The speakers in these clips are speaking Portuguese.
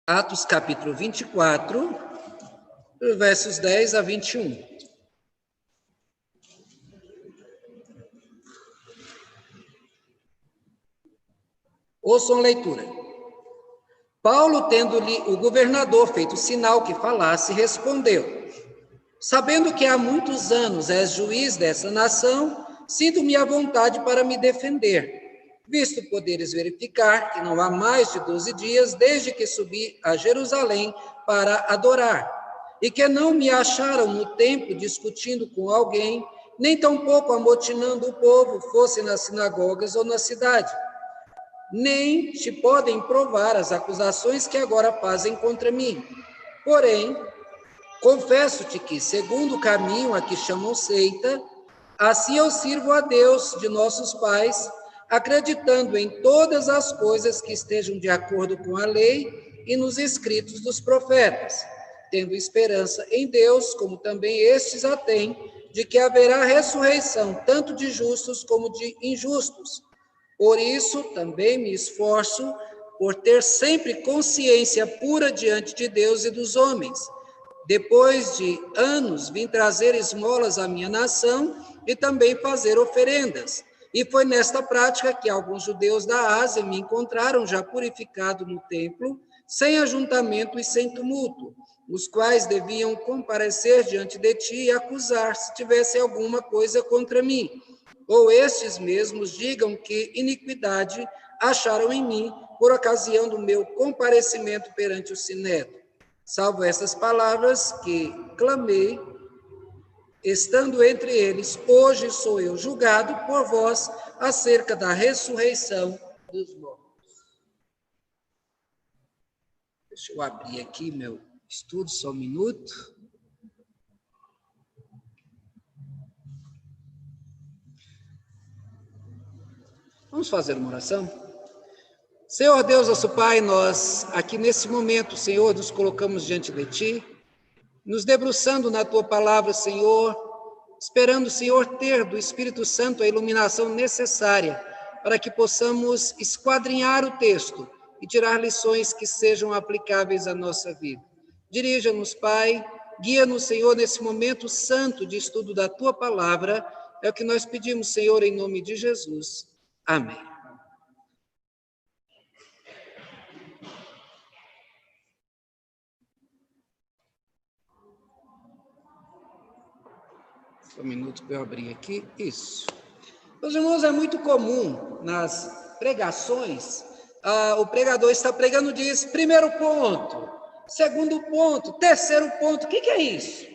Atos capítulo 24, versos 10 a 21. Ouçam a leitura. Paulo, tendo-lhe o governador feito sinal que falasse, respondeu: sabendo que há muitos anos és juiz dessa nação, sinto-me à vontade para me defender, visto poderes verificar que não há mais de 12 dias desde que subi a Jerusalém para adorar, e que não me acharam no templo discutindo com alguém, nem tampouco amotinando o povo, fosse nas sinagogas ou na cidade. Nem te podem provar as acusações que agora fazem contra mim. Porém, confesso-te que, segundo o caminho a que chamam seita, assim eu sirvo a Deus de nossos pais, acreditando em todas as coisas que estejam de acordo com a lei e nos escritos dos profetas, tendo esperança em Deus, como também estes a têm, de que haverá ressurreição tanto de justos como de injustos. Por isso, também me esforço por ter sempre consciência pura diante de Deus e dos homens. Depois de anos, vim trazer esmolas à minha nação e também fazer oferendas. E foi nesta prática que alguns judeus da Ásia me encontraram já purificado no templo, sem ajuntamento e sem tumulto, os quais deviam comparecer diante de ti e acusar, se tivesse alguma coisa contra mim. Ou estes mesmos digam que iniquidade acharam em mim por ocasião do meu comparecimento perante o Sinédrio. Salvo essas palavras que clamei, estando entre eles, hoje sou eu julgado por vós acerca da ressurreição dos mortos. Deixa eu abrir aqui meu estudo, só um minuto. Vamos fazer uma oração? Senhor Deus, nosso Pai, nós aqui nesse momento, Senhor, nos colocamos diante de Ti, nos debruçando na Tua palavra, Senhor, esperando, Senhor, ter do Espírito Santo a iluminação necessária para que possamos esquadrinhar o texto e tirar lições que sejam aplicáveis à nossa vida. Dirija-nos, Pai, guia-nos, Senhor, nesse momento santo de estudo da Tua palavra, é o que nós pedimos, Senhor, em nome de Jesus. Amém. Um minuto para eu abrir aqui. Isso. Meus irmãos, é muito comum nas pregações, o pregador está pregando, diz, primeiro ponto, segundo ponto, terceiro ponto. O que é isso?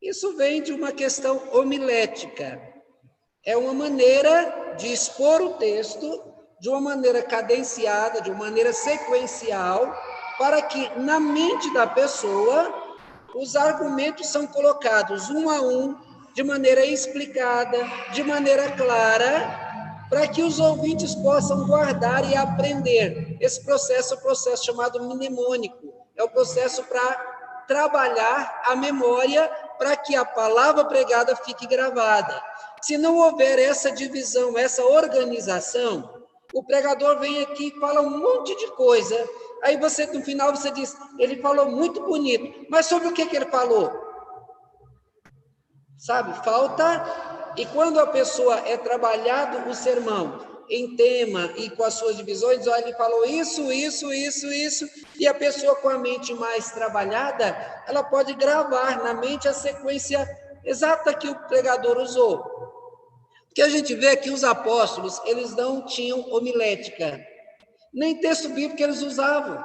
Isso vem de uma questão homilética. É uma maneira de expor o texto de uma maneira cadenciada, de uma maneira sequencial, para que na mente da pessoa os argumentos são colocados um a um, de maneira explicada, de maneira clara, para que os ouvintes possam guardar e aprender. Esse processo é o processo chamado mnemônico, é o processo para trabalhar a memória para que a palavra pregada fique gravada. Se não houver essa divisão, essa organização, o pregador vem aqui e fala um monte de coisa, aí você, no final, você diz, ele falou muito bonito, mas sobre o que ele falou? Sabe, falta, e quando a pessoa é trabalhado o sermão em tema e com as suas divisões, olha, ele falou isso, e a pessoa com a mente mais trabalhada, ela pode gravar na mente a sequência exata que o pregador usou. Porque a gente vê que os apóstolos, eles não tinham homilética, nem texto bíblico eles usavam.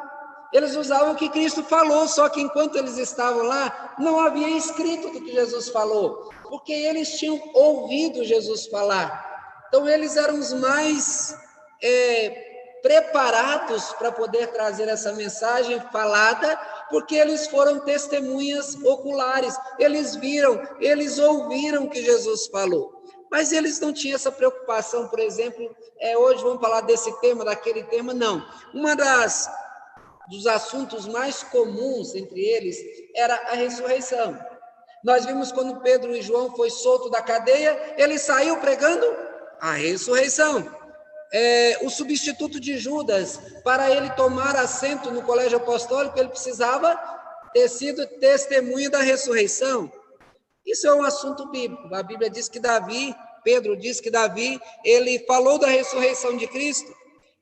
Eles usavam o que Cristo falou, só que enquanto eles estavam lá, não havia escrito do que Jesus falou, porque eles tinham ouvido Jesus falar. Então, eles eram os mais preparados para poder trazer essa mensagem falada, porque eles foram testemunhas oculares, eles viram, eles ouviram o que Jesus falou. Mas eles não tinham essa preocupação, por exemplo, hoje vamos falar desse tema, daquele tema, não. Dos assuntos mais comuns entre eles era a ressurreição. Nós vimos quando Pedro e João foi solto da cadeia, ele saiu pregando a ressurreição. o substituto de Judas, para ele tomar assento no colégio apostólico, ele precisava ter sido testemunha da ressurreição. Isso é um assunto bíblico. A Bíblia diz que Davi, Pedro diz que Davi, ele falou da ressurreição de Cristo.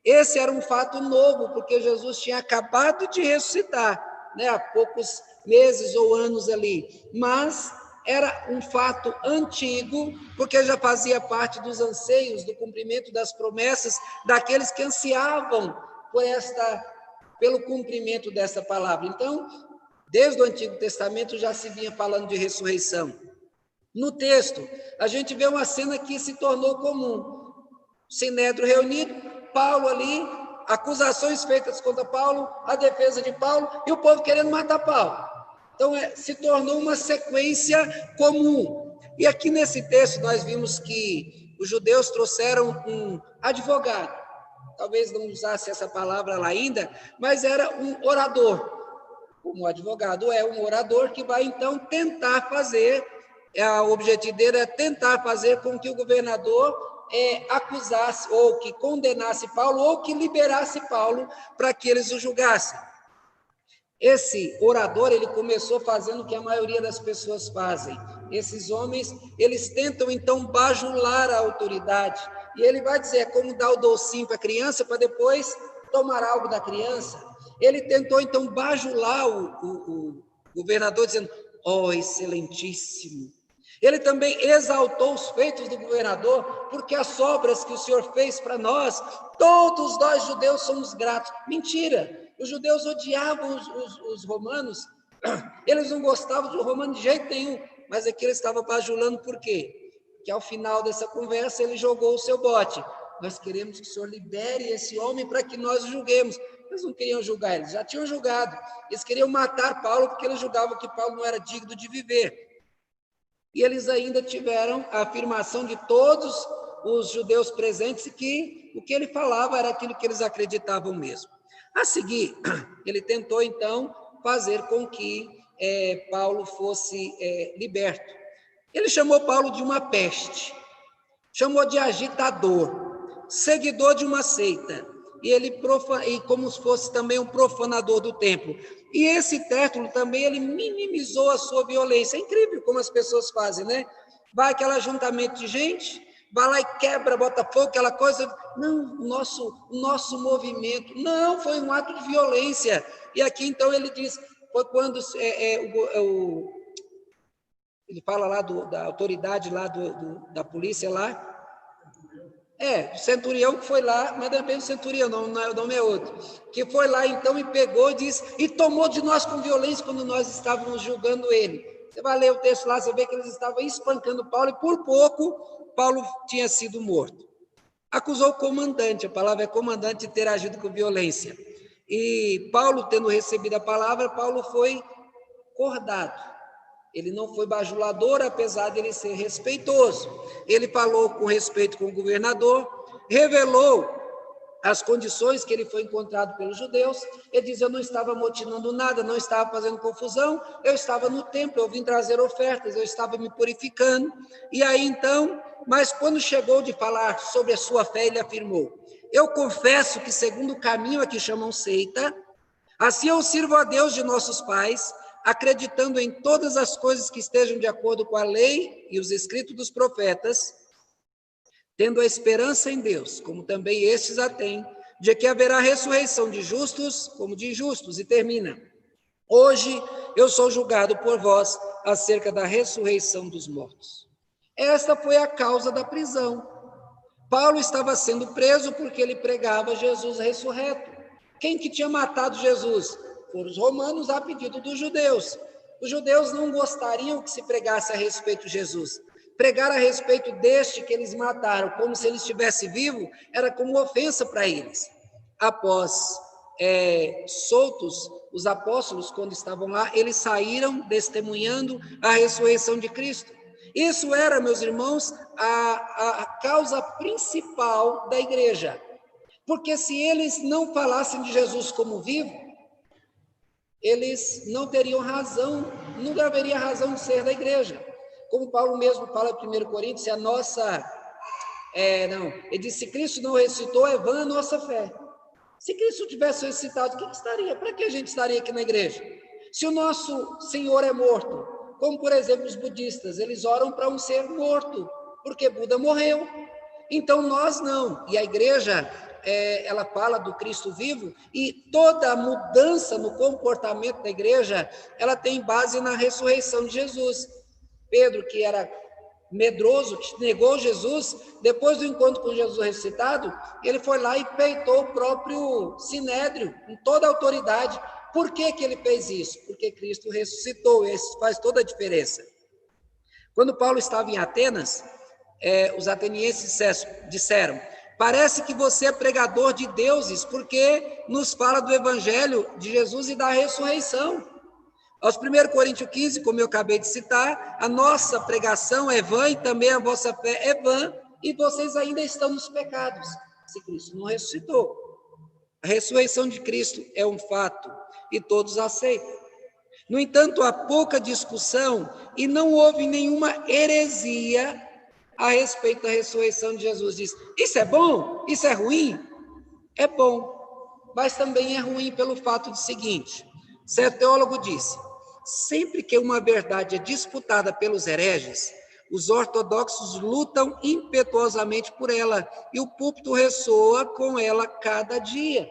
Esse era um fato novo, porque Jesus tinha acabado de ressuscitar, né, há poucos meses ou anos ali. Mas era um fato antigo, porque já fazia parte dos anseios, do cumprimento das promessas daqueles que ansiavam pelo cumprimento dessa palavra. Então, desde o Antigo Testamento já se vinha falando de ressurreição. No texto, a gente vê uma cena que se tornou comum. O Sinédrio reunido, Paulo ali, acusações feitas contra Paulo, a defesa de Paulo, e o povo querendo matar Paulo. Então, se tornou uma sequência comum. E aqui nesse texto nós vimos que os judeus trouxeram um advogado, talvez não usasse essa palavra lá ainda, mas era um orador. Como advogado é um orador que vai então tentar fazer, o objetivo dele é tentar fazer com que o governador acusasse ou que condenasse Paulo ou que liberasse Paulo para que eles o julgassem. Esse orador, ele começou fazendo o que a maioria das pessoas fazem. Esses homens, eles tentam então bajular a autoridade. E ele vai dizer, é como dar o docinho para a criança para depois tomar algo da criança. Ele tentou então bajular o governador dizendo, excelentíssimo. Ele também exaltou os feitos do governador, porque as obras que o Senhor fez para nós, todos nós judeus somos gratos. Mentira! Os judeus odiavam os romanos, eles não gostavam dos romanos de jeito nenhum, mas aqui ele estava bajulando por quê? Que ao final dessa conversa ele jogou o seu bote. Nós queremos que o Senhor libere esse homem para que nós o julguemos. Eles não queriam julgar, eles já tinham julgado. Eles queriam matar Paulo porque eles julgavam que Paulo não era digno de viver. E eles ainda tiveram a afirmação de todos os judeus presentes que o que ele falava era aquilo que eles acreditavam mesmo. A seguir, ele tentou, então, fazer com que Paulo fosse liberto. Ele chamou Paulo de uma peste, chamou de agitador, seguidor de uma seita, e como se fosse também um profanador do templo. E esse título também, ele minimizou a sua violência. É incrível como as pessoas fazem, né? Vai aquele ajuntamento de gente, vai lá e quebra, bota fogo, aquela coisa. Não, o nosso movimento. Não, foi um ato de violência. E aqui, então, ele diz, foi quando ele fala lá da autoridade lá da polícia lá, o centurião que foi lá, mas não é bem o centurião, não, o nome é outro, que foi lá então e pegou, diz, e tomou de nós com violência quando nós estávamos julgando ele. Você vai ler o texto lá, você vê que eles estavam espancando Paulo, e por pouco Paulo tinha sido morto. Acusou o comandante, a palavra é comandante, de ter agido com violência. E Paulo, tendo recebido a palavra, Paulo foi cordado. Ele não foi bajulador, apesar de ele ser respeitoso. Ele falou com respeito com o governador, revelou as condições que ele foi encontrado pelos judeus. Ele diz, eu não estava amotinando nada, não estava fazendo confusão, eu estava no templo, eu vim trazer ofertas, eu estava me purificando. E aí então, mas quando chegou de falar sobre a sua fé, ele afirmou, eu confesso que segundo o caminho a que chamam seita, assim eu sirvo a Deus de nossos pais, acreditando em todas as coisas que estejam de acordo com a lei e os escritos dos profetas, tendo a esperança em Deus, como também estes a têm, de que haverá ressurreição de justos como de injustos. E termina, hoje eu sou julgado por vós acerca da ressurreição dos mortos. Esta foi a causa da prisão. Paulo estava sendo preso porque ele pregava Jesus ressurreto. Quem que tinha matado Jesus? Foram os romanos a pedido dos judeus. Os judeus não gostariam que se pregasse a respeito de Jesus. Pregar a respeito deste que eles mataram, como se ele estivesse vivo, era como ofensa para eles. Após soltos, os apóstolos, quando estavam lá, eles saíram testemunhando a ressurreição de Cristo. Isso era, meus irmãos, a causa principal da igreja. Porque se eles não falassem de Jesus como vivo, eles não teriam razão, não haveria razão de ser da igreja. Como Paulo mesmo fala em 1 Coríntios, Não, ele disse, se Cristo não ressuscitou, é vã a nossa fé. Se Cristo tivesse ressuscitado, o que estaria? Para que a gente estaria aqui na igreja? Se o nosso Senhor é morto, como por exemplo os budistas, eles oram para um ser morto, porque Buda morreu. Então nós não. E a igreja, ela fala do Cristo vivo, e toda a mudança no comportamento da igreja, ela tem base na ressurreição de Jesus. Pedro, que era medroso, que negou Jesus, depois do encontro com Jesus ressuscitado, ele foi lá e peitou o próprio sinédrio, com toda a autoridade. Por que que ele fez isso? Porque Cristo ressuscitou, isso faz toda a diferença. Quando Paulo estava em Atenas, os atenienses disseram, parece que você é pregador de deuses, porque nos fala do evangelho de Jesus e da ressurreição. Aos 1 Coríntios 15, como eu acabei de citar, a nossa pregação é vã e também a vossa fé é vã, e vocês ainda estão nos pecados, se Cristo não ressuscitou. A ressurreição de Cristo é um fato, e todos aceitam. No entanto, há pouca discussão e não houve nenhuma heresia a respeito da ressurreição de Jesus. Diz, isso é bom? Isso é ruim? É bom, mas também é ruim pelo fato do seguinte, certo teólogo disse, sempre que uma verdade é disputada pelos hereges, os ortodoxos lutam impetuosamente por ela, e o púlpito ressoa com ela cada dia.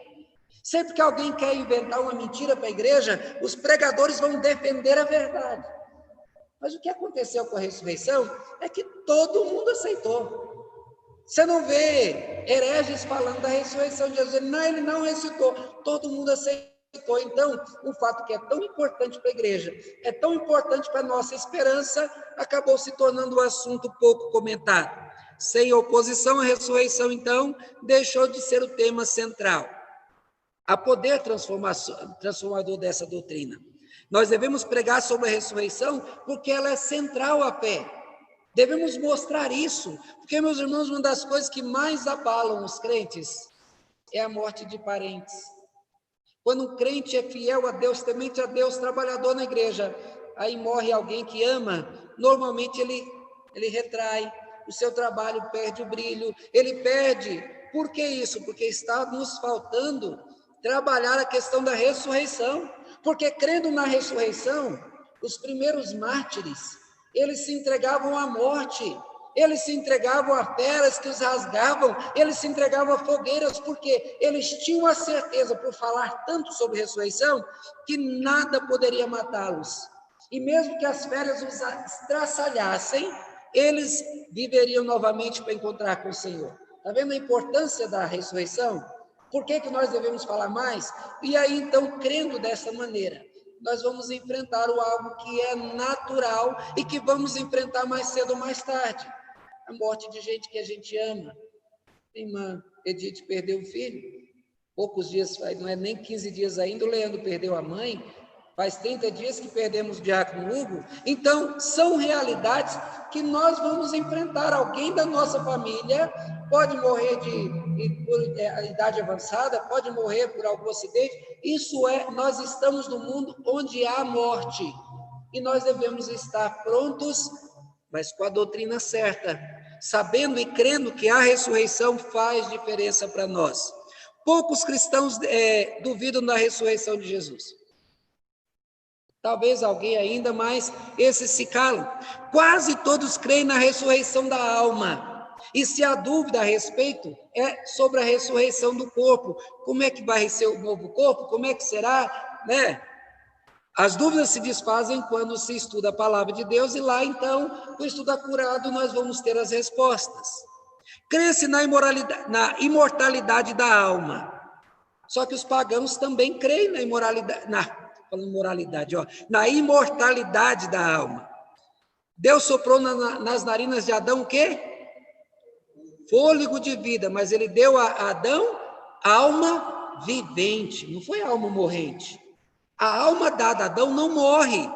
Sempre que alguém quer inventar uma mentira para a igreja, os pregadores vão defender a verdade. Mas o que aconteceu com a ressurreição é que todo mundo aceitou. Você não vê hereges falando da ressurreição de Jesus. Não, ele não ressuscitou. Todo mundo aceitou. Então, um fato que é tão importante para a igreja, é tão importante para a nossa esperança, acabou se tornando um assunto pouco comentado. Sem oposição à ressurreição, então, deixou de ser o tema central. Há poder transformador dessa doutrina. Nós devemos pregar sobre a ressurreição porque ela é central à fé. Devemos mostrar isso, porque, meus irmãos, uma das coisas que mais abalam os crentes é a morte de parentes. Quando um crente é fiel a Deus, temente a Deus, trabalhador na igreja, aí morre alguém que ama, normalmente ele retrai, o seu trabalho perde o brilho, ele perde. Por que isso? Porque está nos faltando trabalhar a questão da ressurreição, porque crendo na ressurreição, os primeiros mártires, eles se entregavam à morte, eles se entregavam a feras que os rasgavam, eles se entregavam a fogueiras, porque eles tinham a certeza, por falar tanto sobre ressurreição, que nada poderia matá-los. E mesmo que as feras os estraçalhassem, eles viveriam novamente para encontrar com o Senhor. Está vendo a importância da ressurreição? Por que nós devemos falar mais? E aí, então, crendo dessa maneira, nós vamos enfrentar algo que é natural e que vamos enfrentar mais cedo ou mais tarde. A morte de gente que a gente ama. A irmã Edith perdeu um filho, poucos dias, não é nem 15 dias ainda, o Leandro perdeu a mãe, faz 30 dias que perdemos o diácono Hugo. Então, são realidades que nós vamos enfrentar. Alguém da nossa família pode morrer por idade avançada, pode morrer por algum acidente. Isso nós estamos no mundo onde há morte, e nós devemos estar prontos, mas com a doutrina certa, sabendo e crendo que a ressurreição faz diferença para nós. Poucos cristãos duvidam da ressurreição de Jesus. Talvez alguém ainda, mas esses se calam. Quase todos creem na ressurreição da alma. E se a dúvida a respeito é sobre a ressurreição do corpo, como é que vai ser o novo corpo? Como é que será? Né? As dúvidas se desfazem quando se estuda a palavra de Deus, e lá, então, com o estudo acurado, nós vamos ter as respostas. Crê-se na imortalidade da alma. Só que os pagãos também creem na na imortalidade da alma. Deus soprou nas narinas de Adão o quê? Fôlego de vida, mas ele deu a Adão alma vivente, não foi alma morrente. A alma dada a Adão não morre.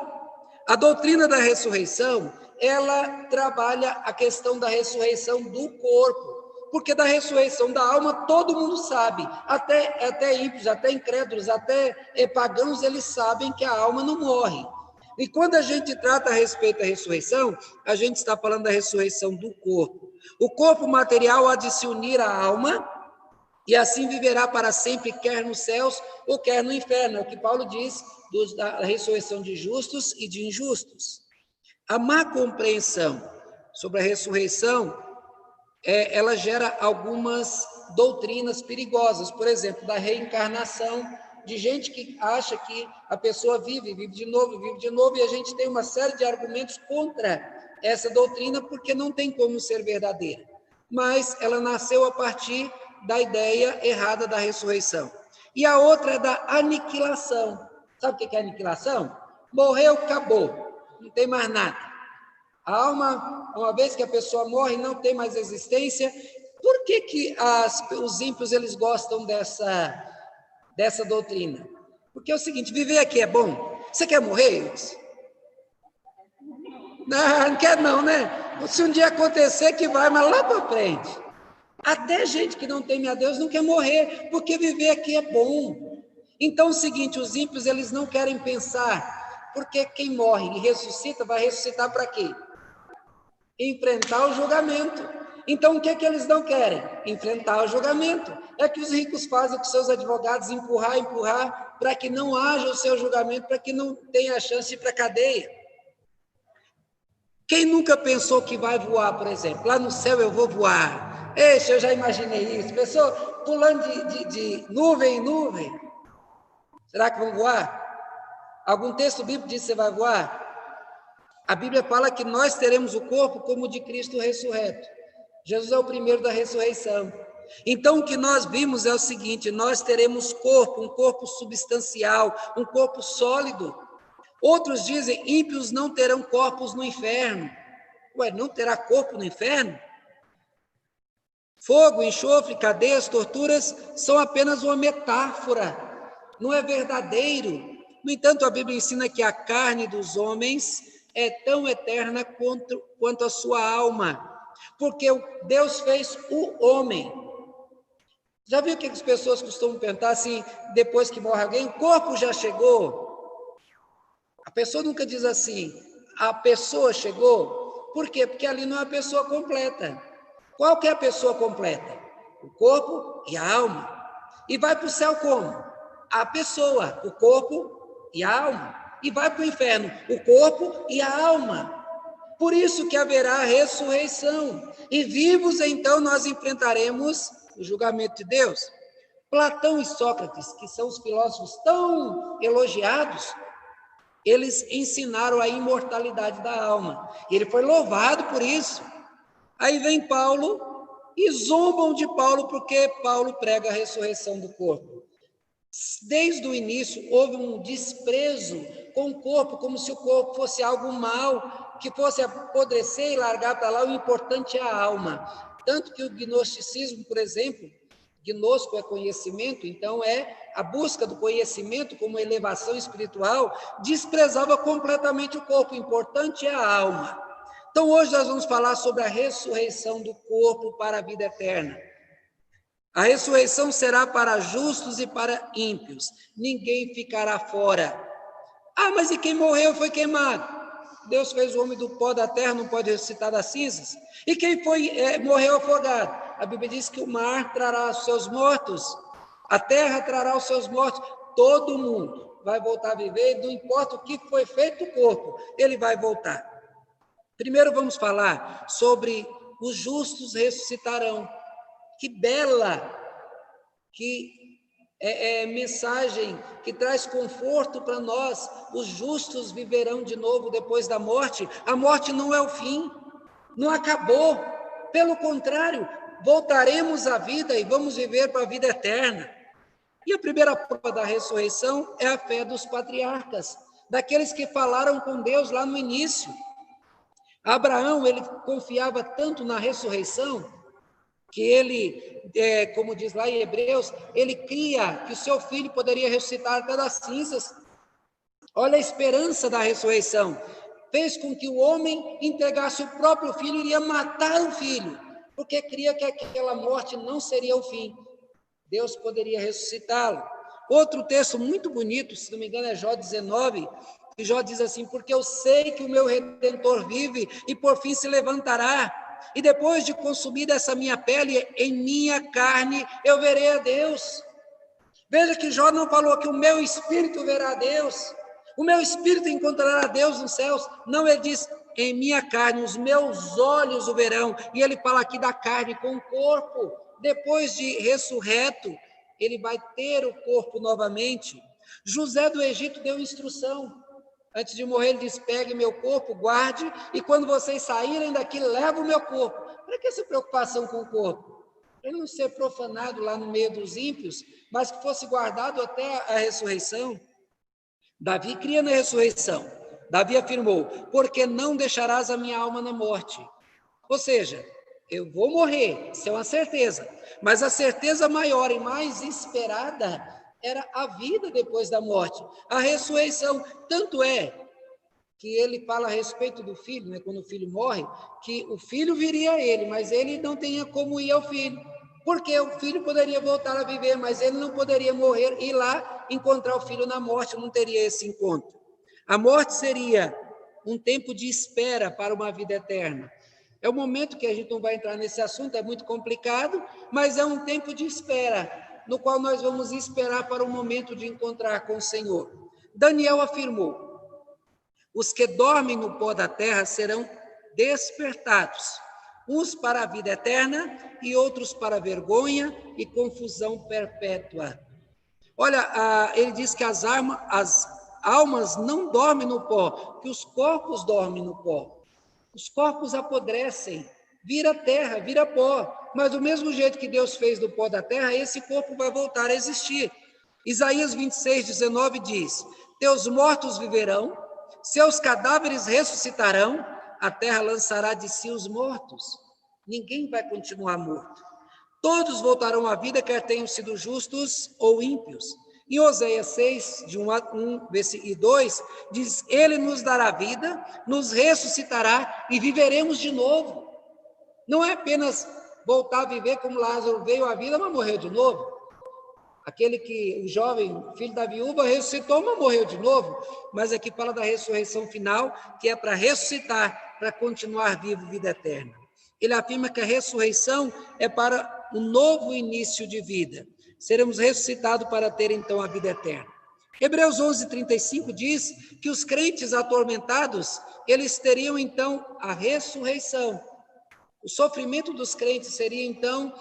A doutrina da ressurreição, ela trabalha a questão da ressurreição do corpo, porque da ressurreição da alma todo mundo sabe, até ímpios, até incrédulos, até pagãos, eles sabem que a alma não morre. E quando a gente trata a respeito da ressurreição, a gente está falando da ressurreição do corpo. O corpo material há de se unir à alma e assim viverá para sempre, quer nos céus ou quer no inferno. É o que Paulo diz da ressurreição de justos e de injustos. A má compreensão sobre a ressurreição, ela gera algumas doutrinas perigosas, por exemplo, da reencarnação, de gente que acha que a pessoa vive de novo, e a gente tem uma série de argumentos contra essa doutrina, porque não tem como ser verdadeira. Mas ela nasceu a partir da ideia errada da ressurreição. E a outra é da aniquilação. Sabe o que é aniquilação? Morreu, acabou, não tem mais nada. A alma, uma vez que a pessoa morre, não tem mais existência. Por que os ímpios eles gostam dessa doutrina? Porque é o seguinte, viver aqui é bom. Você quer morrer? Não quer não, né? Se um dia acontecer que vai, mas lá para frente. Até gente que não teme a Deus não quer morrer, porque viver aqui é bom. Então é o seguinte, os ímpios eles não querem pensar, porque quem morre e ressuscita, vai ressuscitar para quê? Enfrentar o julgamento. Então, o que eles não querem? Enfrentar o julgamento. É que os ricos fazem com seus advogados empurrar, para que não haja o seu julgamento, para que não tenha a chance de ir para a cadeia. Quem nunca pensou que vai voar, por exemplo? Lá no céu eu vou voar. Eixe, eu já imaginei isso. Pessoa pulando de nuvem em nuvem. Será que vão voar? Algum texto bíblico diz que você vai voar? A Bíblia fala que nós teremos o corpo como o de Cristo ressurreto. Jesus é o primeiro da ressurreição. Então, o que nós vimos é o seguinte, nós teremos corpo, um corpo substancial, um corpo sólido. Outros dizem, ímpios não terão corpos no inferno. Ué, não terá corpo no inferno? Fogo, enxofre, cadeias, torturas são apenas uma metáfora, não é verdadeiro. No entanto, a Bíblia ensina que a carne dos homens é tão eterna quanto a sua alma, porque Deus fez o homem. Já viu o que as pessoas costumam perguntar assim, depois que morre alguém, o corpo já chegou? A pessoa nunca diz assim, a pessoa chegou? Por quê? Porque ali não é a pessoa completa. Qual que é a pessoa completa? O corpo e a alma. E vai para o céu como? A pessoa, o corpo e a alma. E vai para o inferno, o corpo e a alma. Por isso que haverá ressurreição. E vivos, então, nós enfrentaremos o julgamento de Deus. Platão e Sócrates, que são os filósofos tão elogiados, eles ensinaram a imortalidade da alma. E ele foi louvado por isso. Aí vem Paulo e zombam de Paulo porque Paulo prega a ressurreição do corpo. Desde o início houve um desprezo com o corpo, como se o corpo fosse algo mau, que fosse apodrecer e largar para lá, o importante é a alma. Tanto que o gnosticismo, por exemplo, gnosco é conhecimento, então é a busca do conhecimento como elevação espiritual, desprezava completamente o corpo, o importante é a alma. Então hoje nós vamos falar sobre a ressurreição do corpo para a vida eterna. A ressurreição será para justos e para ímpios. Ninguém ficará fora. Ah, mas e quem morreu foi queimado? Deus fez o homem do pó da terra, não pode ressuscitar das cinzas. E quem morreu afogado? A Bíblia diz que o mar trará os seus mortos, a terra trará os seus mortos. Todo mundo vai voltar a viver, não importa o que foi feito o corpo, ele vai voltar. Primeiro vamos falar sobre os justos ressuscitarão. Que bela, mensagem que traz conforto para nós. Os justos viverão de novo depois da morte. A morte não é o fim, não acabou. Pelo contrário, voltaremos à vida e vamos viver para a vida eterna. E a primeira prova da ressurreição é a fé dos patriarcas, daqueles que falaram com Deus lá no início. Abraão, ele confiava tanto na ressurreição, que ele, como diz lá em Hebreus, ele cria que o seu filho poderia ressuscitar até das cinzas. Olha a esperança da ressurreição. Fez com que o homem entregasse o próprio filho, iria matar o filho, porque cria que aquela morte não seria o fim. Deus poderia ressuscitá-lo. Outro texto muito bonito, se não me engano é Jó 19, que Jó diz assim: porque eu sei que o meu Redentor vive e por fim se levantará, e depois de consumir essa minha pele, em minha carne eu verei a Deus. Veja que Jó não falou que o meu espírito verá a Deus, o meu espírito encontrará a Deus nos céus. Não, ele diz, em minha carne, os meus olhos o verão. E ele fala aqui da carne com o corpo. Depois de ressurreto, ele vai ter o corpo novamente. José do Egito deu instrução. Antes de morrer, ele diz, pegue meu corpo, guarde, e quando vocês saírem daqui, leva o meu corpo. Para que essa preocupação com o corpo? Ele não ser profanado lá no meio dos ímpios, mas que fosse guardado até a ressurreição. Davi cria na ressurreição. Davi afirmou, porque não deixarás a minha alma na morte. Ou seja, eu vou morrer, isso é uma certeza, mas a certeza maior e mais esperada era a vida depois da morte, a ressurreição. Tanto é que ele fala a respeito do filho, né, quando o filho morre, que o filho viria a ele, mas ele não tinha como ir ao filho, porque o filho poderia voltar a viver, mas ele não poderia morrer, ir lá encontrar o filho na morte, não teria esse encontro. A morte seria um tempo de espera para uma vida eterna. É um momento que a gente não vai entrar nesse assunto, é muito complicado, mas é um tempo de espera, no qual nós vamos esperar para o momento de encontrar com o Senhor. Daniel afirmou, os que dormem no pó da terra serão despertados, uns para a vida eterna e outros para a vergonha e confusão perpétua. Olha, ele diz que as almas não dormem no pó, que os corpos dormem no pó. Os corpos apodrecem, vira terra, vira pó, mas do mesmo jeito que Deus fez do pó da terra, esse corpo vai voltar a existir. Isaías 26, 19 diz, teus mortos viverão, seus cadáveres ressuscitarão, a terra lançará de si os mortos. Ninguém vai continuar morto. Todos voltarão à vida, quer tenham sido justos ou ímpios. Em Oséias 6, de 1 e 2, diz, ele nos dará vida, nos ressuscitará e viveremos de novo. Não é apenas voltar a viver como Lázaro veio à vida, mas morreu de novo. Aquele que, o jovem filho da viúva, ressuscitou, mas morreu de novo. Mas aqui fala da ressurreição final, que é para ressuscitar, para continuar vivo, vida eterna. Ele afirma que a ressurreição é para um novo início de vida. Seremos ressuscitados para ter, então, a vida eterna. Hebreus 11, 35 diz que os crentes atormentados, eles teriam, então, a ressurreição. O sofrimento dos crentes seria, então,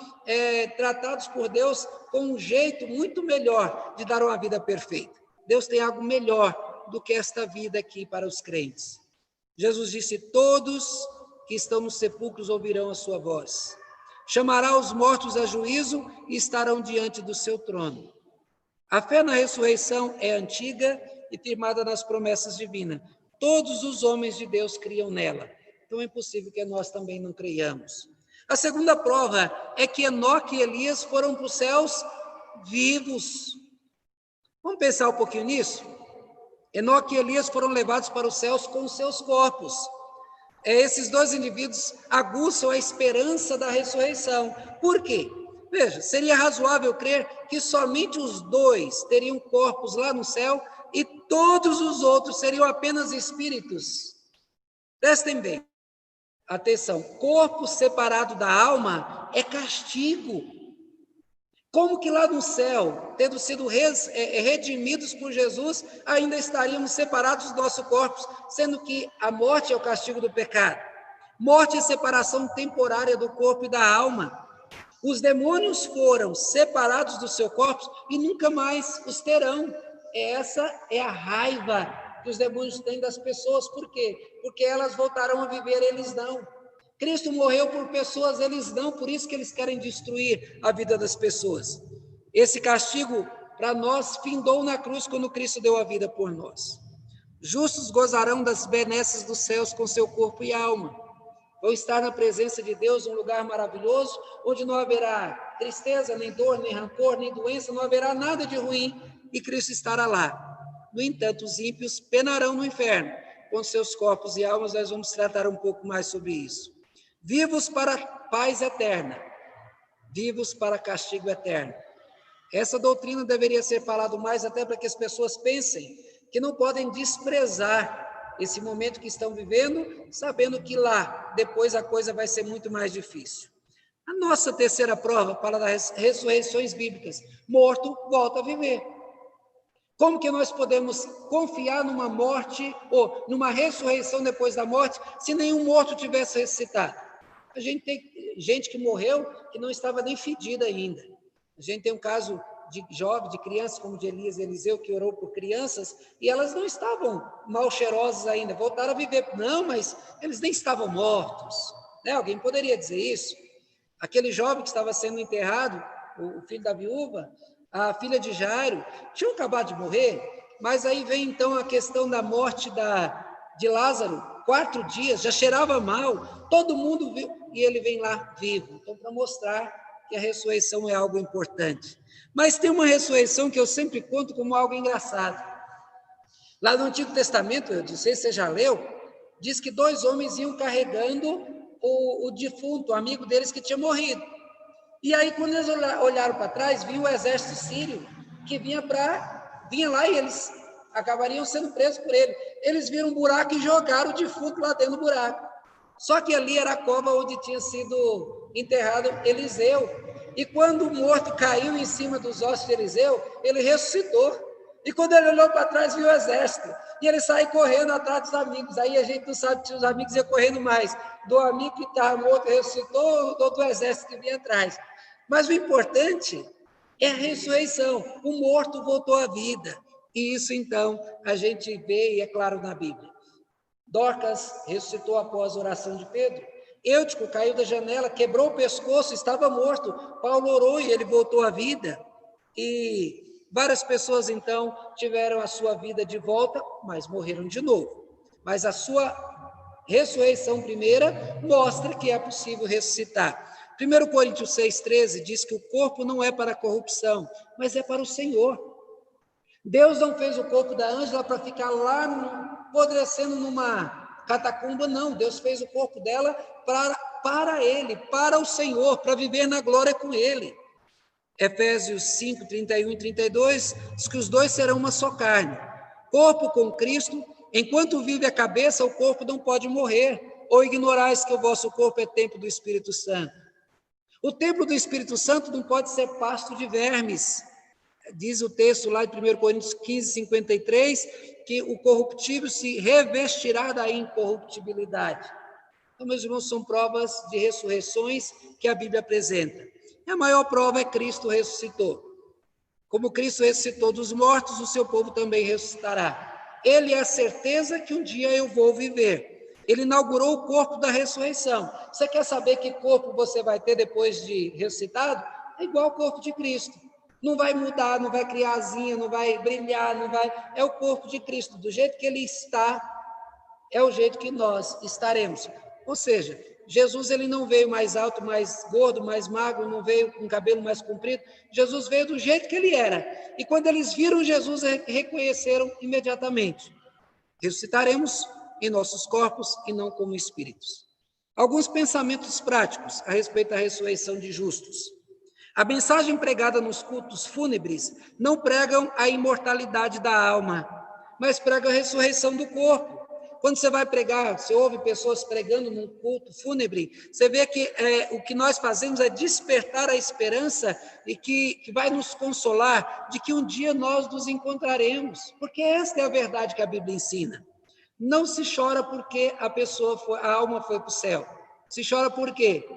tratados por Deus com um jeito muito melhor de dar uma vida perfeita. Deus tem algo melhor do que esta vida aqui para os crentes. Jesus disse, todos que estão nos sepulcros ouvirão a sua voz. Chamará os mortos a juízo e estarão diante do seu trono. A fé na ressurreição é antiga e firmada nas promessas divinas. Todos os homens de Deus criam nela. Então é impossível que nós também não creiamos. A segunda prova é que Enoque e Elias foram para os céus vivos. Vamos pensar um pouquinho nisso? Enoque e Elias foram levados para os céus com os seus corpos. Esses dois indivíduos aguçam a esperança da ressurreição. Por quê? Veja, seria razoável crer que somente os dois teriam corpos lá no céu e todos os outros seriam apenas espíritos. Prestem bem. Atenção, corpo separado da alma é castigo. Como que lá no céu, tendo sido redimidos por Jesus, ainda estaríamos separados dos nossos corpos, sendo que a morte é o castigo do pecado. Morte é separação temporária do corpo e da alma. Os demônios foram separados do seu corpo e nunca mais os terão. Essa é a raiva que os demônios têm das pessoas. Por quê? Porque elas voltarão a viver, eles não. Cristo morreu por pessoas, eles não, por isso que eles querem destruir a vida das pessoas. Esse castigo para nós findou na cruz quando Cristo deu a vida por nós. Justos gozarão das benesses dos céus com seu corpo e alma. Vão estar na presença de Deus, um lugar maravilhoso, onde não haverá tristeza, nem dor, nem rancor, nem doença, não haverá nada de ruim, e Cristo estará lá. No entanto, os ímpios penarão no inferno, com seus corpos e almas. Nós vamos tratar um pouco mais sobre isso. Vivos para paz eterna, vivos para castigo eterno. Essa doutrina deveria ser falada mais até para que as pessoas pensem que não podem desprezar esse momento que estão vivendo, sabendo que lá, depois a coisa vai ser muito mais difícil. A nossa terceira prova fala das ressurreições bíblicas. Morto volta a viver. Como que nós podemos confiar numa morte ou numa ressurreição depois da morte se nenhum morto tivesse ressuscitado? A gente tem gente que morreu que não estava nem fedida ainda. A gente tem um caso de jovens, de crianças, como de Elias e Eliseu, que orou por crianças, e elas não estavam mal cheirosas ainda, voltaram a viver. Não, mas eles nem estavam mortos. Né? Alguém poderia dizer isso? Aquele jovem que estava sendo enterrado, o filho da viúva, a filha de Jairo, tinham acabado de morrer, mas aí vem então a questão da morte de Lázaro, 4 dias, já cheirava mal, todo mundo viu, e ele vem lá vivo. Então, para mostrar que a ressurreição é algo importante. Mas tem uma ressurreição que eu sempre conto como algo engraçado. Lá no Antigo Testamento, eu não sei se você já leu, diz que 2 homens iam carregando o defunto, o amigo deles que tinha morrido. E aí, quando eles olharam para trás, viu o exército sírio que vinha lá e eles acabariam sendo presos por ele. Eles viram um buraco e jogaram o defunto lá dentro do buraco. Só que ali era a cova onde tinha sido enterrado Eliseu. E quando o morto caiu em cima dos ossos de Eliseu, ele ressuscitou. E quando ele olhou para trás, viu o exército. E ele saiu correndo atrás dos amigos. Aí a gente não sabe se os amigos iam correndo mais do amigo que estava morto e ressuscitou ou do exército que vinha atrás. Mas o importante é a ressurreição. O morto voltou à vida. E isso, então, a gente vê, e é claro, na Bíblia. Dorcas ressuscitou após a oração de Pedro. Eutico caiu da janela, quebrou o pescoço, estava morto. Paulo orou e ele voltou à vida. E várias pessoas, então, tiveram a sua vida de volta, mas morreram de novo. Mas a sua ressurreição primeira mostra que é possível ressuscitar. 1 Coríntios 6,13 diz que o corpo não é para a corrupção, mas é para o Senhor. Deus não fez o corpo da Ângela para ficar lá apodrecendo numa catacumba, não. Deus fez o corpo dela para Ele, para o Senhor, para viver na glória com Ele. Efésios 5, 31 e 32 diz que os dois serão uma só carne. Corpo com Cristo, enquanto vive a cabeça, o corpo não pode morrer. Ou ignorais que o vosso corpo é templo do Espírito Santo. O templo do Espírito Santo não pode ser pasto de vermes. Diz o texto lá de 1 Coríntios 15, 53, que o corruptível se revestirá da incorruptibilidade. Então, meus irmãos, são provas de ressurreições que a Bíblia apresenta. E a maior prova é Cristo ressuscitou. Como Cristo ressuscitou dos mortos, o seu povo também ressuscitará. Ele é a certeza que um dia eu vou viver. Ele inaugurou o corpo da ressurreição. Você quer saber que corpo você vai ter depois de ressuscitado? É igual ao corpo de Cristo. Não vai mudar, não vai criar asinha, não vai brilhar, não vai... É o corpo de Cristo. Do jeito que ele está, é o jeito que nós estaremos. Ou seja, Jesus ele não veio mais alto, mais gordo, mais magro, não veio com cabelo mais comprido. Jesus veio do jeito que ele era. E quando eles viram Jesus, reconheceram imediatamente. Ressuscitaremos em nossos corpos e não como espíritos. Alguns pensamentos práticos a respeito da ressurreição de justos. A mensagem pregada nos cultos fúnebres não pregam a imortalidade da alma, mas pregam a ressurreição do corpo. Quando você vai pregar, você ouve pessoas pregando num culto fúnebre, você vê que o que nós fazemos é despertar a esperança e que vai nos consolar de que um dia nós nos encontraremos, porque esta é a verdade que a Bíblia ensina. Não se chora porque a alma foi para o céu. Se chora por quê?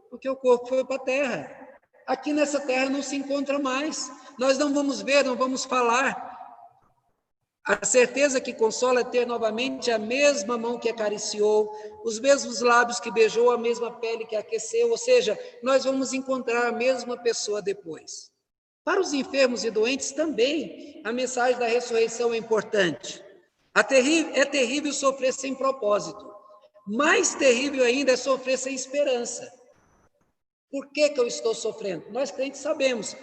Porque o corpo foi para a terra. Aqui nessa terra não se encontra mais. Nós não vamos ver, não vamos falar. A certeza que consola é ter novamente a mesma mão que acariciou, os mesmos lábios que beijou, a mesma pele que aqueceu, ou seja, nós vamos encontrar a mesma pessoa depois. Para os enfermos e doentes também, a mensagem da ressurreição é importante. É terrível sofrer sem propósito. Mais terrível ainda é sofrer sem esperança. Por que eu estou sofrendo? Nós crentes sabemos.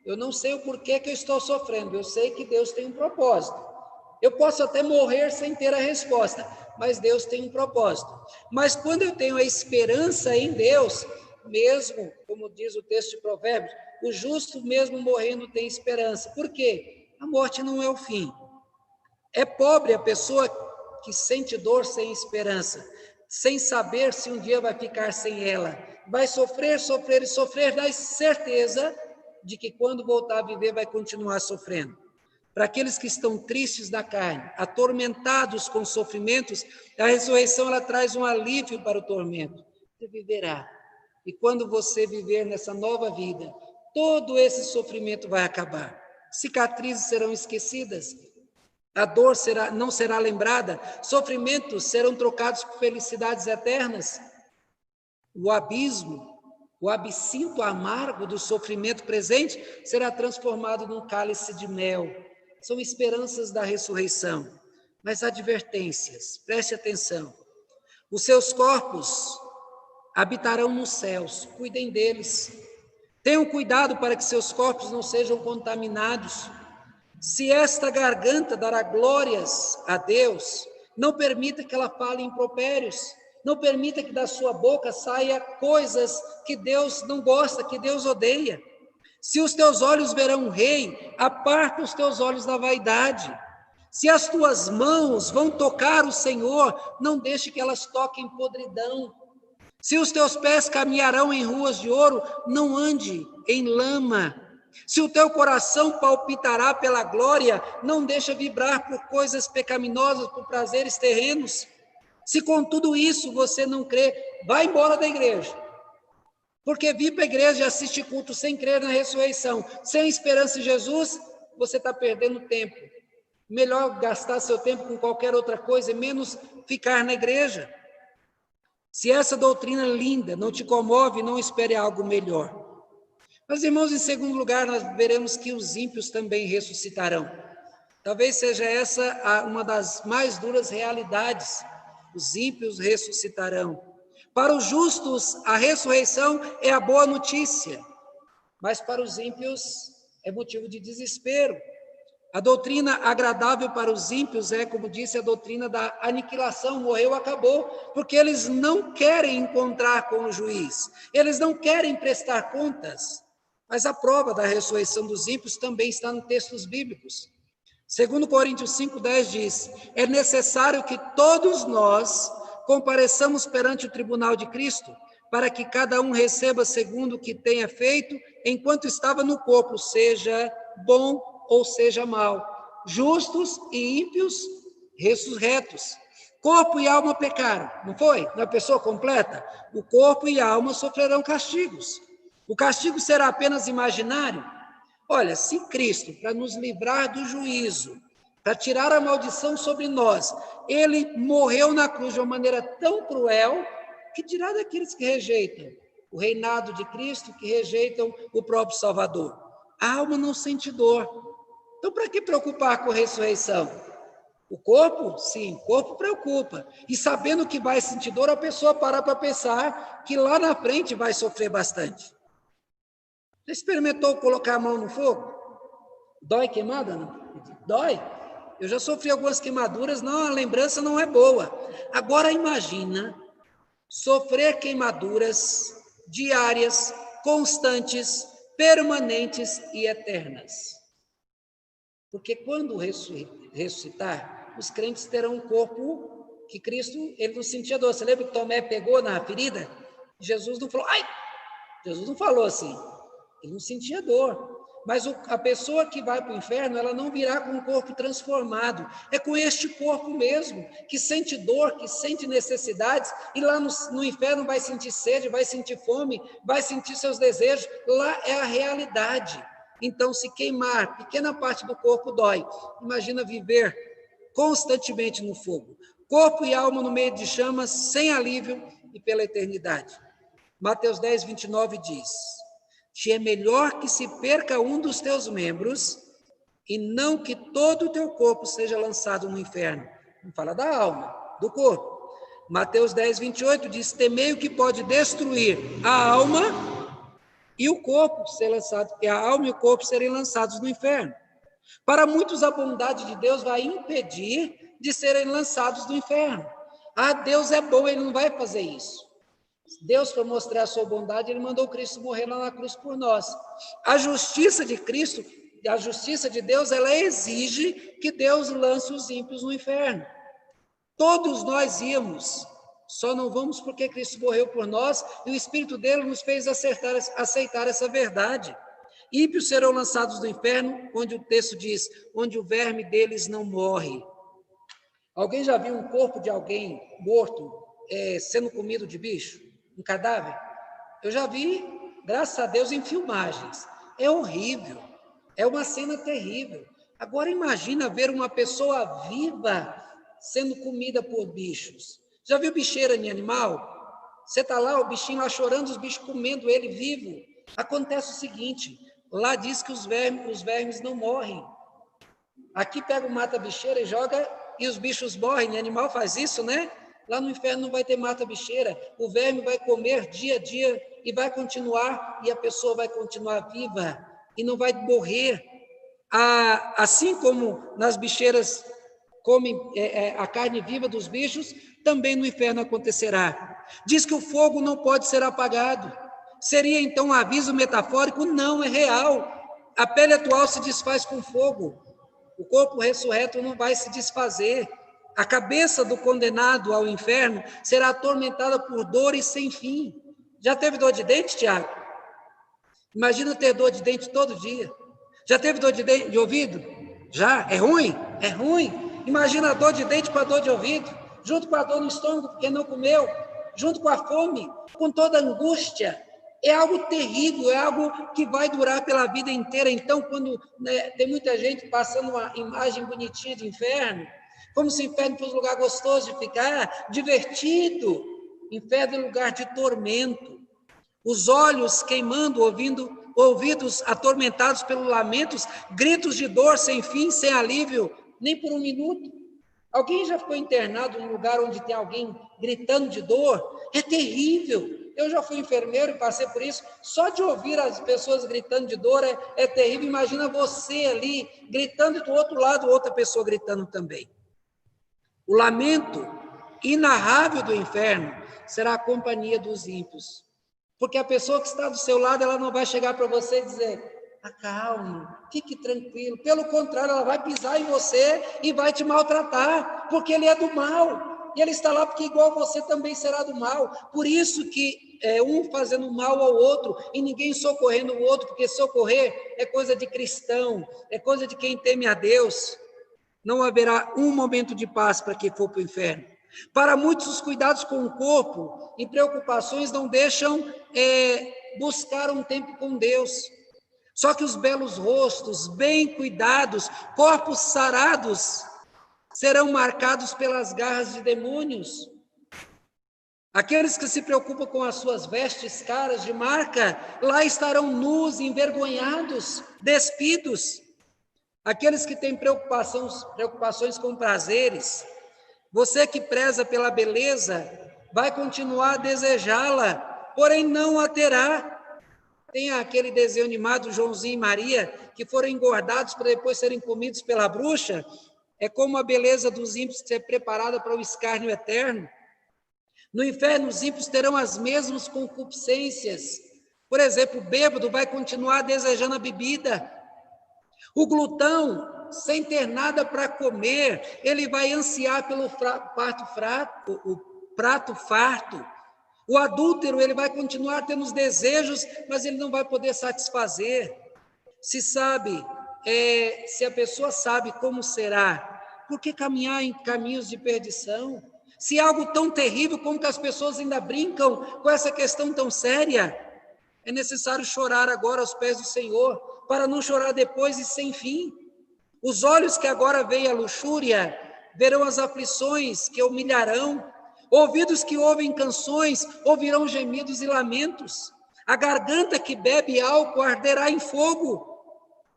Eu não sei o porquê que eu estou sofrendo. Eu sei que Deus tem um propósito. Eu posso até morrer sem ter a resposta, mas Deus tem um propósito. Mas quando eu tenho a esperança em Deus, mesmo, como diz o texto de Provérbios, o justo mesmo morrendo tem esperança. Por quê? A morte não é o fim. É pobre a pessoa que sente dor sem esperança, sem saber se um dia vai ficar sem ela. Vai sofrer, sofrer e sofrer, dá certeza de que quando voltar a viver vai continuar sofrendo. Para aqueles que estão tristes da carne, atormentados com sofrimentos, a ressurreição ela traz um alívio para o tormento. Você viverá. E quando você viver nessa nova vida, todo esse sofrimento vai acabar. Cicatrizes serão esquecidas, a dor não será lembrada, sofrimentos serão trocados por felicidades eternas. O abismo, o absinto amargo do sofrimento presente será transformado num cálice de mel. São esperanças da ressurreição. Mas advertências, preste atenção. Os seus corpos habitarão nos céus, cuidem deles. Tenham cuidado para que seus corpos não sejam contaminados. Se esta garganta dará glórias a Deus, não permita que ela fale impropérios, não permita que da sua boca saia coisas que Deus não gosta, que Deus odeia. Se os teus olhos verão o rei, aparta os teus olhos da vaidade. Se as tuas mãos vão tocar o Senhor, não deixe que elas toquem podridão. Se os teus pés caminharão em ruas de ouro, não ande em lama. Se o teu coração palpitará pela glória, não deixa vibrar por coisas pecaminosas, por prazeres terrenos. Se com tudo isso você não crê, vá embora da igreja. Porque vir para a igreja e assistir culto sem crer na ressurreição, sem esperança em Jesus, você está perdendo tempo. Melhor gastar seu tempo com qualquer outra coisa e menos ficar na igreja. Se essa doutrina linda não te comove, não espere algo melhor. Mas, irmãos, em segundo lugar, nós veremos que os ímpios também ressuscitarão. Talvez seja essa uma das mais duras realidades. Os ímpios ressuscitarão. Para os justos, a ressurreição é a boa notícia, mas para os ímpios é motivo de desespero. A doutrina agradável para os ímpios é, como disse, a doutrina da aniquilação, morreu, acabou, porque eles não querem encontrar com o juiz, eles não querem prestar contas. Mas a prova da ressurreição dos ímpios também está nos textos bíblicos. 2 Coríntios 5,10 diz: é necessário que todos nós compareçamos perante o tribunal de Cristo, para que cada um receba segundo o que tenha feito, enquanto estava no corpo, seja bom ou seja mal, justos e ímpios ressurretos. Corpo e alma pecaram, não foi? Na pessoa completa, o corpo e a alma sofrerão castigos. O castigo será apenas imaginário? Olha, se Cristo, para nos livrar do juízo, para tirar a maldição sobre nós, ele morreu na cruz de uma maneira tão cruel, que dirá daqueles que rejeitam o reinado de Cristo, que rejeitam o próprio Salvador? A alma não sente dor. Então, para que preocupar com a ressurreição? O corpo? Sim, o corpo preocupa. E sabendo que vai sentir dor, a pessoa para pensar que lá na frente vai sofrer bastante. Já experimentou colocar a mão no fogo? Dói queimada? Não? Dói. Eu já sofri algumas queimaduras, não, a lembrança não é boa. Agora imagina sofrer queimaduras diárias, constantes, permanentes e eternas. Porque quando ressuscitar, os crentes terão um corpo que Cristo, ele não sentia dor. Você lembra que Tomé pegou na ferida? Jesus não falou, ai! Jesus não falou assim. Ele não sentia dor. Mas a pessoa que vai para o inferno, ela não virá com um corpo transformado. É com este corpo mesmo, que sente dor, que sente necessidades, e lá no inferno vai sentir sede, vai sentir fome, vai sentir seus desejos. Lá é a realidade. Então, se queimar pequena parte do corpo dói. Imagina viver constantemente no fogo. Corpo e alma no meio de chamas, sem alívio e pela eternidade. Mateus 10, 29 diz: te é melhor que se perca um dos teus membros e não que todo o teu corpo seja lançado no inferno. Não fala da alma, do corpo. Mateus 10, 28 diz: temei o que pode destruir a alma e o corpo ser lançado, e a alma e o corpo serem lançados no inferno. Para muitos, a bondade de Deus vai impedir de serem lançados no inferno. Ah, Deus é bom, ele não vai fazer isso. Deus, para mostrar a sua bondade, ele mandou Cristo morrer lá na cruz por nós. A justiça de Cristo, a justiça de Deus, ela exige que Deus lance os ímpios no inferno. Todos nós íamos, só não vamos porque Cristo morreu por nós e o Espírito dele nos fez aceitar essa verdade. Ímpios serão lançados no inferno, onde o texto diz, onde o verme deles não morre. Alguém já viu um corpo de alguém morto sendo comido de bicho? Um cadáver? Eu já vi, graças a Deus, em filmagens. É horrível, é uma cena terrível. Agora imagina ver uma pessoa viva sendo comida por bichos. Já viu bicheira em animal? Você está lá, o bichinho lá chorando, os bichos comendo ele vivo. Acontece o seguinte, lá diz que os vermes não morrem. Aqui pega o mata-bicheira e joga e os bichos morrem. O animal faz isso, né? Lá no inferno não vai ter mata-bicheira. O verme vai comer dia a dia e vai continuar, e a pessoa vai continuar viva e não vai morrer. Assim como nas bicheiras comem a carne viva dos bichos, também no inferno acontecerá. Diz que o fogo não pode ser apagado. Seria então um aviso metafórico? Não, é real. A pele atual se desfaz com fogo. O corpo ressurreto não vai se desfazer. A cabeça do condenado ao inferno será atormentada por dores sem fim. Já teve dor de dente, Tiago? Imagina ter dor de dente todo dia. Já teve dor de ouvido? Já? É ruim? É ruim. Imagina a dor de dente com a dor de ouvido, junto com a dor no estômago porque não comeu, junto com a fome, com toda a angústia. É algo terrível, é algo que vai durar pela vida inteira. Então, quando tem muita gente passando uma imagem bonitinha de inferno, como se o inferno fosse um lugar gostoso de ficar, divertido. Inferno é lugar de tormento. Os olhos queimando, ouvidos atormentados pelos lamentos, gritos de dor sem fim, sem alívio, nem por um minuto. Alguém já ficou internado em um lugar onde tem alguém gritando de dor? É terrível. Eu já fui enfermeiro e passei por isso. Só de ouvir as pessoas gritando de dor é terrível. Imagina você ali gritando e do outro lado outra pessoa gritando também. O lamento inarrável do inferno será a companhia dos ímpios. Porque a pessoa que está do seu lado, ela não vai chegar para você e dizer, acalme, fique tranquilo. Pelo contrário, ela vai pisar em você e vai te maltratar, porque ele é do mal. E ele está lá porque igual você também será do mal. Por isso que um fazendo mal ao outro e ninguém socorrendo o outro, porque socorrer é coisa de cristão, é coisa de quem teme a Deus. Não haverá um momento de paz para quem for para o inferno. Para muitos, os cuidados com o corpo e preocupações não deixam buscar um tempo com Deus. Só que os belos rostos, bem cuidados, corpos sarados, serão marcados pelas garras de demônios. Aqueles que se preocupam com as suas vestes caras de marca, lá estarão nus, envergonhados, despidos. Aqueles que têm preocupações com prazeres, você que preza pela beleza, vai continuar a desejá-la, porém não a terá. Tem aquele desenho animado, Joãozinho e Maria, que foram engordados para depois serem comidos pela bruxa. É como a beleza dos ímpios ser preparada para o escárnio eterno. No inferno, os ímpios terão as mesmas concupiscências. Por exemplo, o bêbado vai continuar desejando a bebida. O glutão, sem ter nada para comer, ele vai ansiar pelo prato farto. O adúltero, ele vai continuar tendo os desejos, mas ele não vai poder satisfazer. Se a pessoa sabe como será, por que caminhar em caminhos de perdição? Se é algo tão terrível, como que as pessoas ainda brincam com essa questão tão séria? É necessário chorar agora aos pés do Senhor, para não chorar depois e sem fim. Os olhos que agora veem a luxúria, verão as aflições que humilharão. Ouvidos que ouvem canções, ouvirão gemidos e lamentos. A garganta que bebe álcool arderá em fogo.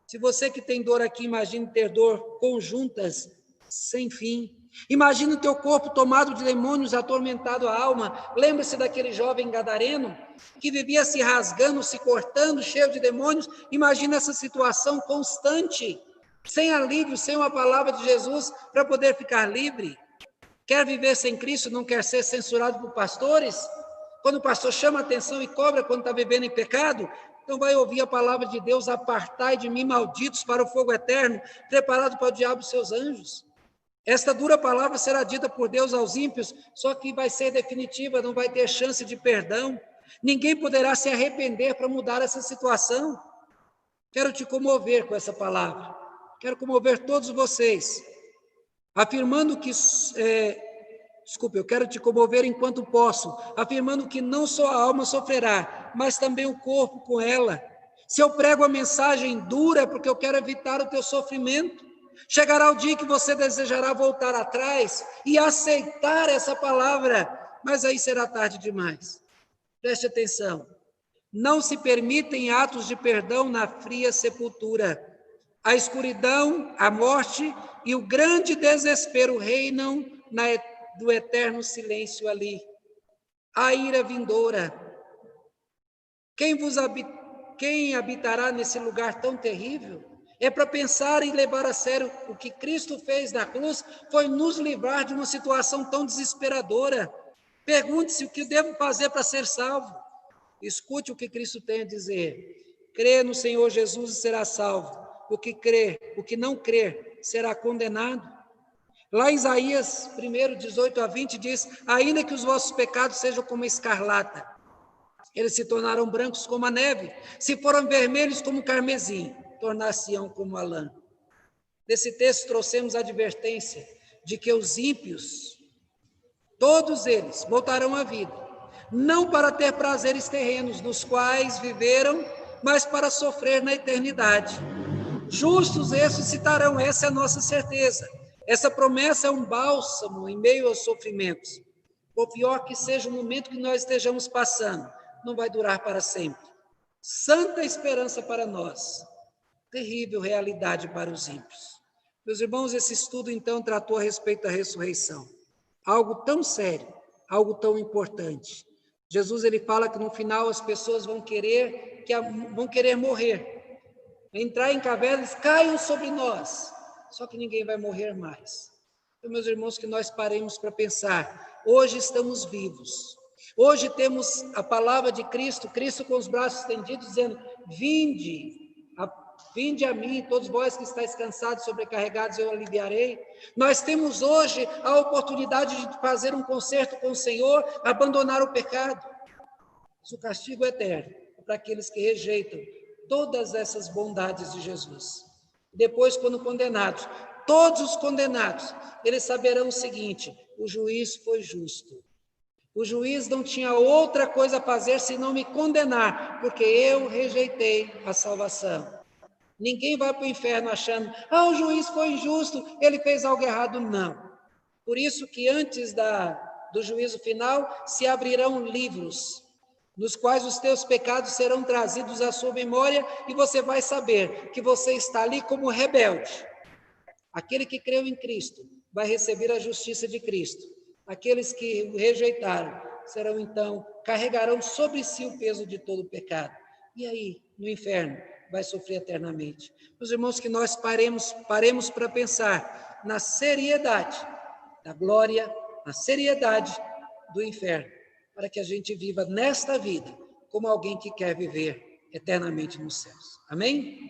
Se você que tem dor aqui, imagine ter dor conjuntas, sem fim. Imagina o teu corpo tomado de demônios, atormentado a alma. Lembre-se daquele jovem gadareno que vivia se rasgando, se cortando, cheio de demônios. Imagina essa situação constante, sem alívio, sem uma palavra de Jesus para poder ficar livre. Quer viver sem Cristo, não quer ser censurado por pastores? Quando o pastor chama a atenção e cobra quando está vivendo em pecado, então vai ouvir a palavra de Deus: apartai de mim, malditos, para o fogo eterno, preparado para o diabo e seus anjos. Esta dura palavra será dita por Deus aos ímpios, só que vai ser definitiva, não vai ter chance de perdão. Ninguém poderá se arrepender para mudar essa situação. Quero te comover com essa palavra. Quero comover todos vocês, afirmando que... eu quero te comover enquanto posso, afirmando que não só a alma sofrerá, mas também o corpo com ela. Se eu prego a mensagem dura, é porque eu quero evitar o teu sofrimento. Chegará o dia que você desejará voltar atrás e aceitar essa palavra, mas aí será tarde demais. Preste atenção. Não se permitem atos de perdão na fria sepultura. A escuridão, a morte e o grande desespero reinam do eterno silêncio ali. A ira vindoura. Quem habitará nesse lugar tão terrível? É para pensar e levar a sério o que Cristo fez na cruz, foi nos livrar de uma situação tão desesperadora. Pergunte-se: o que devo fazer para ser salvo? Escute o que Cristo tem a dizer. Crê no Senhor Jesus e será salvo. O que não crer, será condenado. Lá em Isaías 1, 18 a 20, diz: ainda que os vossos pecados sejam como escarlata, eles se tornarão brancos como a neve. Se foram vermelhos como o carmesim, tornar-se-ão como a lã. Nesse texto trouxemos a advertência de que os ímpios, todos eles, voltarão à vida, não para ter prazeres terrenos nos quais viveram, mas para sofrer na eternidade. Justos ressuscitarão, essa é a nossa certeza. Essa promessa é um bálsamo em meio aos sofrimentos. Por pior que seja o momento que nós estejamos passando, não vai durar para sempre. Santa esperança para nós, terrível realidade para os ímpios. Meus irmãos, esse estudo então tratou a respeito da ressurreição. Algo tão sério, algo tão importante. Jesus, ele fala que no final as pessoas vão querer morrer, entrar em cavernas, caiam sobre nós, só que ninguém vai morrer mais. Então, meus irmãos, que nós paremos para pensar: hoje estamos vivos, hoje temos a palavra de Cristo, Cristo com os braços estendidos, dizendo: vinde a mim, todos vós que estáis cansados, sobrecarregados, eu aliviarei. Nós temos hoje a oportunidade de fazer um concerto com o Senhor, abandonar o pecado. Mas o castigo é eterno para aqueles que rejeitam todas essas bondades de Jesus. Depois, quando condenados, todos os condenados, eles saberão o seguinte: o juiz foi justo. O juiz não tinha outra coisa a fazer senão me condenar, porque eu rejeitei a salvação. Ninguém vai para o inferno achando: o juiz foi injusto, ele fez algo errado. Não. Por isso que antes do juízo final se abrirão livros, nos quais os teus pecados serão trazidos à sua memória, e você vai saber que você está ali como rebelde. Aquele que creu em Cristo vai receber a justiça de Cristo. Aqueles que o rejeitaram carregarão sobre si o peso de todo o pecado. E aí, no inferno, vai sofrer eternamente. Meus irmãos, que nós paremos para pensar na seriedade da glória, na seriedade do inferno, para que a gente viva nesta vida como alguém que quer viver eternamente nos céus. Amém?